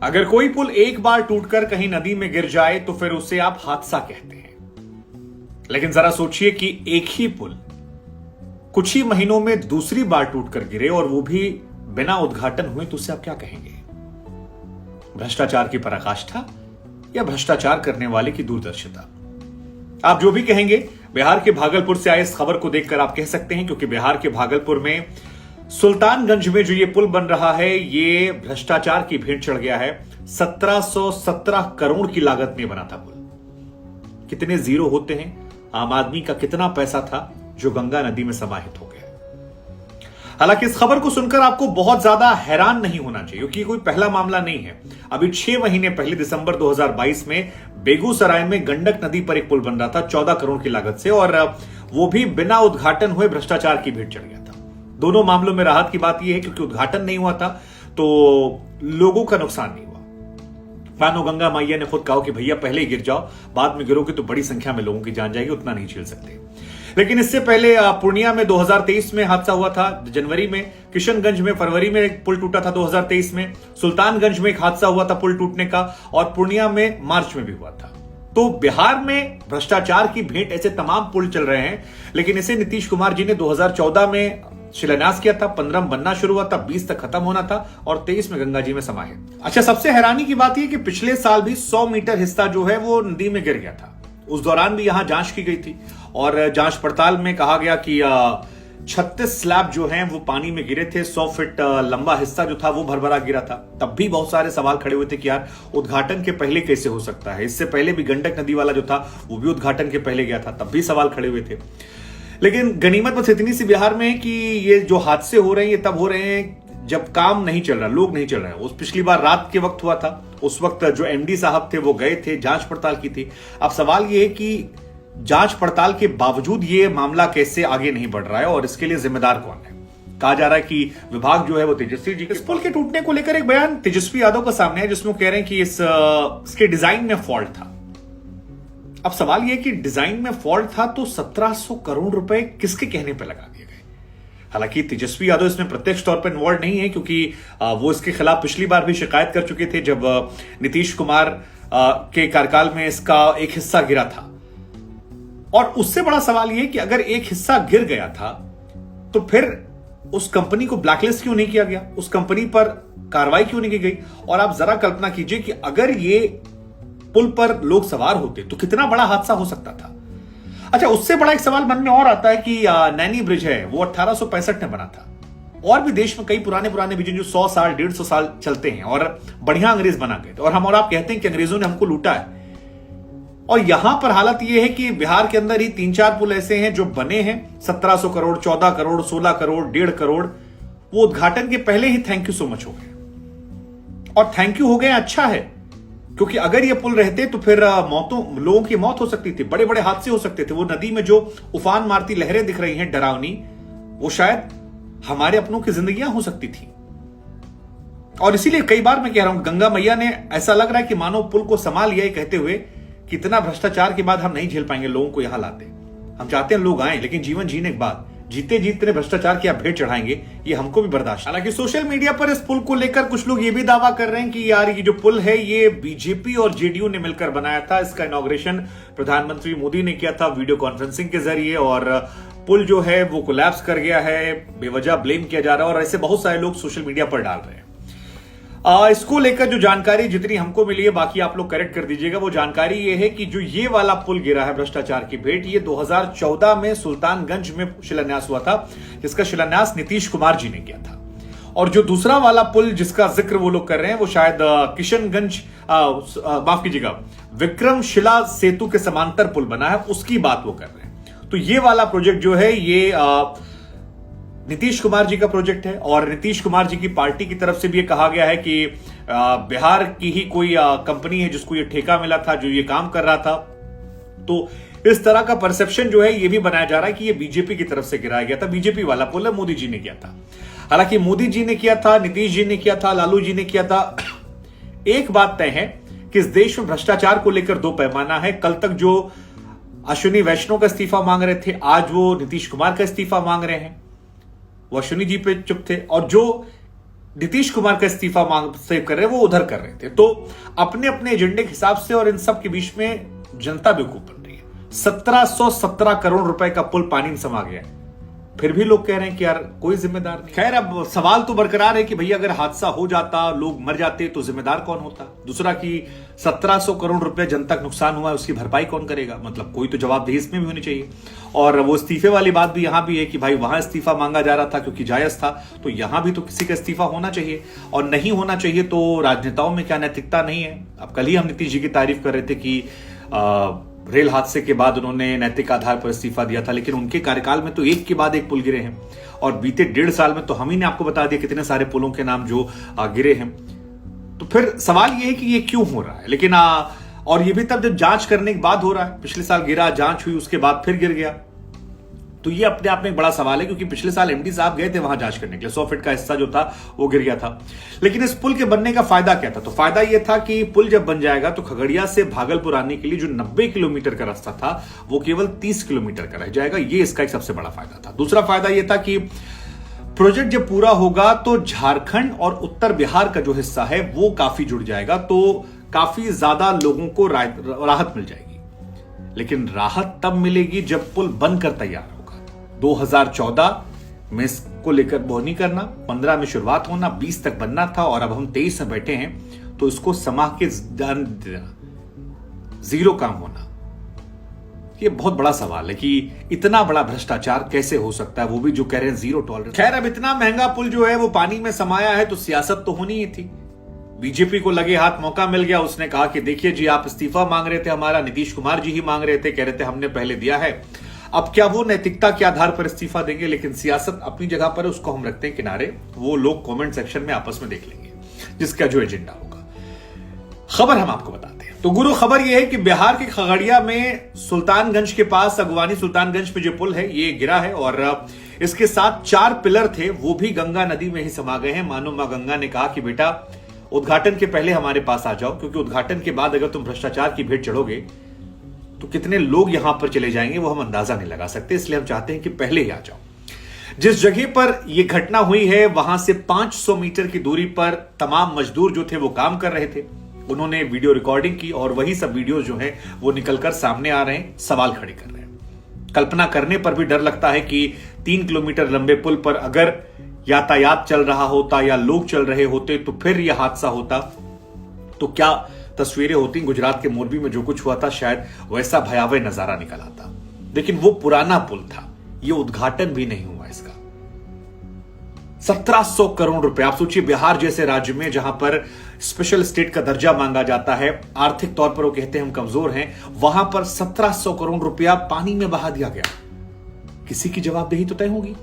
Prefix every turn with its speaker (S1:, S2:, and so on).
S1: अगर कोई पुल एक बार टूटकर कहीं नदी में गिर जाए तो फिर उसे आप हादसा कहते हैं, लेकिन जरा सोचिए कि एक ही पुल कुछ ही महीनों में दूसरी बार टूटकर गिरे और वो भी बिना उद्घाटन हुए, तो उसे आप क्या कहेंगे? भ्रष्टाचार की पराकाष्ठा या भ्रष्टाचार करने वाले की दूरदर्शिता? आप जो भी कहेंगे, बिहार के भागलपुर से आए इस खबर को देखकर आप कह सकते हैं, क्योंकि बिहार के भागलपुर में सुल्तानगंज में जो ये पुल बन रहा है, ये भ्रष्टाचार की भेंट चढ़ गया है। 1717 करोड़ की लागत में बना था पुल। कितने जीरो होते हैं, आम आदमी का कितना पैसा था जो गंगा नदी में समाहित हो गया। हालांकि इस खबर को सुनकर आपको बहुत ज्यादा हैरान नहीं होना चाहिए, क्योंकि कोई पहला मामला नहीं है। अभी 6 महीने पहले दिसंबर 2022 में बेगूसराय में गंडक नदी पर एक पुल बन रहा था 14 करोड़ की लागत से, और वो भी बिना उद्घाटन हुए भ्रष्टाचार की भेंट चढ़ गया था। दोनों मामलों में राहत की बात यह है क्योंकि उद्घाटन नहीं हुआ था तो लोगों का नुकसान नहीं हुआ। मानो गंगा मैया ने खुद कहा कि भैया पहले ही गिर जाओ, बाद में गिरोगे तो बड़ी संख्या में लोगों की जान जाएगी, उतना नहीं झेल सकते। लेकिन इससे पहले पूर्णिया में 2023 में हादसा हुआ था जनवरी में, किशनगंज में फरवरी में एक पुल टूटा था 2023 में, सुल्तानगंज में एक हादसा हुआ था पुल टूटने का, और पूर्णिया में मार्च में भी हुआ था। तो बिहार में भ्रष्टाचार की भेंट ऐसे तमाम पुल चल रहे हैं, लेकिन इसे नीतीश कुमार जी ने 2014 में शिलान्यास किया था, 15 में बनना शुरू हुआ था, 20 तक खत्म होना था और 23 में गंगा जी में समाहित। अच्छा, सबसे हैरानी की बात यह कि पिछले साल भी 100 मीटर हिस्सा जो है वो नदी में गिर गया था। उस दौरान भी यहां जांच की गई थी और जांच पड़ताल में कहा गया कि 36 स्लैब जो हैं वो पानी में गिरे थे। 100 फीट लंबा हिस्सा जो था वो भरभरा गिरा था। तब भी बहुत सारे सवाल खड़े हुए थे कि यार उद्घाटन के पहले कैसे हो सकता है। इससे पहले भी गंडक नदी वाला जो था वो भी उद्घाटन के पहले गया था, तब भी सवाल खड़े हुए थे। लेकिन गनीमत बस इतनी सी बिहार में है कि ये जो हादसे हो रहे हैं ये तब हो रहे हैं जब काम नहीं चल रहा, लोग नहीं चल रहे हैं। उस पिछली बार रात के वक्त हुआ था, उस वक्त जो एमडी साहब थे वो गए थे, जांच पड़ताल की थी। अब सवाल ये है कि जांच पड़ताल के बावजूद ये मामला कैसे आगे नहीं बढ़ रहा है और इसके लिए जिम्मेदार कौन है? कहा जा रहा है कि विभाग जो है वो तेजस्वी जी। इस पुल के टूटने को लेकर एक बयान तेजस्वी यादव का सामने है जिसमें कह रहे हैं कि इसके डिजाइन में फॉल्ट था। अब सवाल यह कि डिजाइन में फॉल्ट था तो 1700 करोड़ रुपए किसके कहने पर लगा दिए गए? हालांकि तेजस्वी यादव इसमें प्रत्यक्ष तौर पर इन्वॉल्व नहीं है, क्योंकि वो इसके खिलाफ पिछली बार भी शिकायत कर चुके थे जब नीतीश कुमार के कार्यकाल में इसका एक हिस्सा गिरा था। और उससे बड़ा सवाल यह कि अगर एक हिस्सा गिर गया था तो फिर उस कंपनी को ब्लैकलिस्ट क्यों नहीं किया गया, उस कंपनी पर कार्रवाई क्यों नहीं की गई? और आप जरा कल्पना कीजिए कि अगर ये पुल पर लोग सवार होते तो कितना बड़ा हादसा हो सकता था। अच्छा, उससे बड़ा एक सवाल मन में और आता है कि नैनी ब्रिज है वो 1865 में बना था, और भी देश में कई पुराने ब्रिज जो 100 साल 150 साल चलते हैं और बढ़िया अंग्रेज बना गए थे, और हम और आप कहते हैं कि अंग्रेजों ने हमको लूटा है। और यहां पर हालत यह है कि बिहार के अंदर ही 3-4 पुल ऐसे हैं जो बने हैं 1700 करोड़, 14 करोड़, 16 करोड़, 1.5 करोड़, वो उद्घाटन के पहले ही थैंक यू सो मच हो गए। और थैंक यू हो गए अच्छा है, क्योंकि अगर ये पुल रहते तो फिर लोगों की मौत हो सकती थी, बड़े बड़े हादसे हो सकते थे। वो नदी में जो उफान मारती लहरें दिख रही हैं डरावनी, वो शायद हमारे अपनों की जिंदगियां हो सकती थी। और इसीलिए कई बार मैं कह रहा हूं, गंगा मैया ने ऐसा लग रहा है कि मानो पुल को संभाल लिया, कहते हुए कि इतना भ्रष्टाचार के बाद हम नहीं झेल पाएंगे लोगों को यहां लाते। हम चाहते हैं लोग आए, लेकिन जीवन जीने के बाद जीते जीते भ्रष्टाचार की आप भेंट चढ़ाएंगे, ये हमको भी बर्दाश्त। हालांकि सोशल मीडिया पर इस पुल को लेकर कुछ लोग ये भी दावा कर रहे हैं कि यार ये जो पुल है ये बीजेपी और जेडीयू ने मिलकर बनाया था। इसका इनॉग्रेशन प्रधानमंत्री मोदी ने किया था वीडियो कॉन्फ्रेंसिंग के जरिए, और पुल जो है वो कोलैप्स कर गया है, बेवजह ब्लेम किया जा रहा है, और ऐसे बहुत सारे लोग सोशल मीडिया पर डाल रहे हैं। इसको लेकर जो जानकारी जितनी हमको मिली है, बाकी आप लोग करेक्ट कर दीजिएगा, वो जानकारी ये है कि जो ये वाला पुल गिरा है भ्रष्टाचार की भेंट, ये 2014 में सुल्तानगंज में शिलान्यास हुआ था, जिसका शिलान्यास नीतीश कुमार जी ने किया था। और जो दूसरा वाला पुल जिसका जिक्र वो लोग कर रहे हैं वो शायद किशनगंज, माफ कीजिएगा, विक्रमशिला सेतु के समांतर पुल बना है, उसकी बात वो कर रहे हैं। तो ये वाला प्रोजेक्ट जो है ये नीतीश कुमार जी का प्रोजेक्ट है, और नीतीश कुमार जी की पार्टी की तरफ से भी ये कहा गया है कि बिहार की ही कोई कंपनी है जिसको ये ठेका मिला था, जो ये काम कर रहा था। तो इस तरह का परसेप्शन जो है ये भी बनाया जा रहा है कि ये बीजेपी की तरफ से गिराया गया था, बीजेपी वाला पुल है, मोदी जी ने किया था। हालांकि मोदी जी ने किया था, नीतीश जी ने किया था, लालू जी ने किया था। एक बात तय है कि इस देश में भ्रष्टाचार को लेकर दो पैमाना है। कल तक जो अश्विनी वैष्णव का इस्तीफा मांग रहे थे, आज वो नीतीश कुमार का इस्तीफा मांग रहे हैं। वो अश्विनी जी पे चुप थे, और जो नीतीश कुमार का इस्तीफा मांग सेव कर रहे हैं, वो उधर कर रहे थे। तो अपने अपने एजेंडे के हिसाब से और इन सब के बीच में जनता बेवकूफ बन रही है। 1717 करोड़ रुपए का पुल पानी में समा गया है, फिर भी लोग कह रहे हैं कि यार कोई जिम्मेदार नहीं। खैर, अब सवाल तो बरकरार है कि भैया अगर हादसा हो जाता, लोग मर जाते, तो जिम्मेदार कौन होता। दूसरा कि 1700 करोड़ रुपए जनता का नुकसान हुआ है, उसकी भरपाई कौन करेगा। मतलब कोई तो जवाबदेही इसमें भी होनी चाहिए। और वो इस्तीफे वाली बात भी यहां भी है कि भाई वहां इस्तीफा मांगा जा रहा था क्योंकि जायज था, तो यहां भी तो किसी का इस्तीफा होना चाहिए। और नहीं होना चाहिए तो राजनेताओं में क्या नैतिकता नहीं है। अब कल ही हम नीतीश जी की तारीफ कर रहे थे कि रेल हादसे के बाद उन्होंने नैतिक आधार पर इस्तीफा दिया था, लेकिन उनके कार्यकाल में तो एक के बाद एक पुल गिरे हैं। और बीते 1.5 साल में तो हम ही ने आपको बता दिया कितने सारे पुलों के नाम जो गिरे हैं। तो फिर सवाल यह है कि ये क्यों हो रहा है। लेकिन और ये भी तब जब जांच करने के बाद हो रहा है। पिछले साल गिरा, जांच हुई, उसके बाद फिर गिर गया। तो ये अपने आप में एक बड़ा सवाल है, क्योंकि पिछले साल एमडी साहब गए थे वहां जांच करने के लिए, 100 फीट का हिस्सा जो था वो गिर गया था। लेकिन इस पुल के बनने का फायदा क्या था। तो फायदा यह था कि पुल जब बन जाएगा तो खगड़िया से भागलपुर आने के लिए जो 90 किलोमीटर का रास्ता था वो केवल 30 किलोमीटर का रह जाएगा। ये इसका एक सबसे बड़ा फायदा था। दूसरा फायदा यह था कि प्रोजेक्ट जब पूरा होगा तो झारखंड और उत्तर बिहार का जो हिस्सा है वो काफी जुड़ जाएगा, तो काफी ज्यादा लोगों को राहत मिल जाएगी। लेकिन राहत तब मिलेगी जब पुल बनकर तैयार होगा। 2014 में इसको लेकर बोहनी करना, 15 में शुरुआत होना, 20 तक बनना था, और अब हम 23 में बैठे हैं तो इसको समा के जीरो काम होना, ये बहुत बड़ा सवाल है कि इतना बड़ा भ्रष्टाचार कैसे हो सकता है, वो भी जो कह रहे हैं जीरो टॉलरेंस। खैर, अब इतना महंगा पुल जो है वो पानी में समाया है तो सियासत तो होनी ही थी। बीजेपी को लगे हाथ मौका मिल गया। उसने कहा कि देखिए जी, आप इस्तीफा मांग रहे थे हमारा, नीतीश कुमार जी ही मांग रहे थे, कह रहे थे हमने पहले दिया है। अब क्या वो नैतिकता के आधार पर इस्तीफा देंगे। लेकिन सियासत अपनी जगह पर है, उसको हम रखते हैं किनारे। वो लोग कमेंट सेक्शन में आपस में देख लेंगे जिसका जो एजेंडा होगा। खबर हम आपको बताते हैं। तो गुरु, खबर यह है कि बिहार के खगड़िया में सुल्तानगंज के पास अगवानी सुल्तानगंज पे जो पुल है ये गिरा है, और इसके साथ 4 पिलर थे वो भी गंगा नदी में ही समा गए हैं। मानो मां गंगा ने कहा कि बेटा उद्घाटन के पहले हमारे पास आ जाओ, क्योंकि उद्घाटन के बाद अगर तुम भ्रष्टाचार की भेंट चढ़ोगे तो कितने लोग यहां पर चले जाएंगे वो हम अंदाजा नहीं लगा सकते। इसलिए हम चाहते हैं कि पहले ही आ जाओ। जिस जगह पर यह घटना हुई है वहां से 500 मीटर की दूरी पर तमाम मजदूर जो थे वो काम कर रहे थे। उन्होंने वीडियो रिकॉर्डिंग की और वही सब वीडियो जो है वो निकलकर सामने आ रहे हैं, सवाल खड़े कर रहे हैं। कल्पना करने पर भी डर लगता है कि 3 किलोमीटर लंबे पुल पर अगर यातायात चल रहा होता या लोग चल रहे होते तो फिर यह हादसा होता तो क्या तस्वीरें होती। गुजरात के मोरबी में जो कुछ हुआ था शायद वैसा भयावह नजारा निकल आता। लेकिन वो पुराना पुल था, ये उद्घाटन भी नहीं हुआ इसका। 1700 करोड़ रुपए। आप सोचिए, बिहार जैसे राज्य में जहां पर स्पेशल स्टेट का दर्जा मांगा जाता है, आर्थिक तौर पर वो कहते हैं हम कमजोर हैं, वहां पर 1700 करोड़ रुपया पानी में बहा दिया गया। किसी की जवाबदेही तो तय होगी।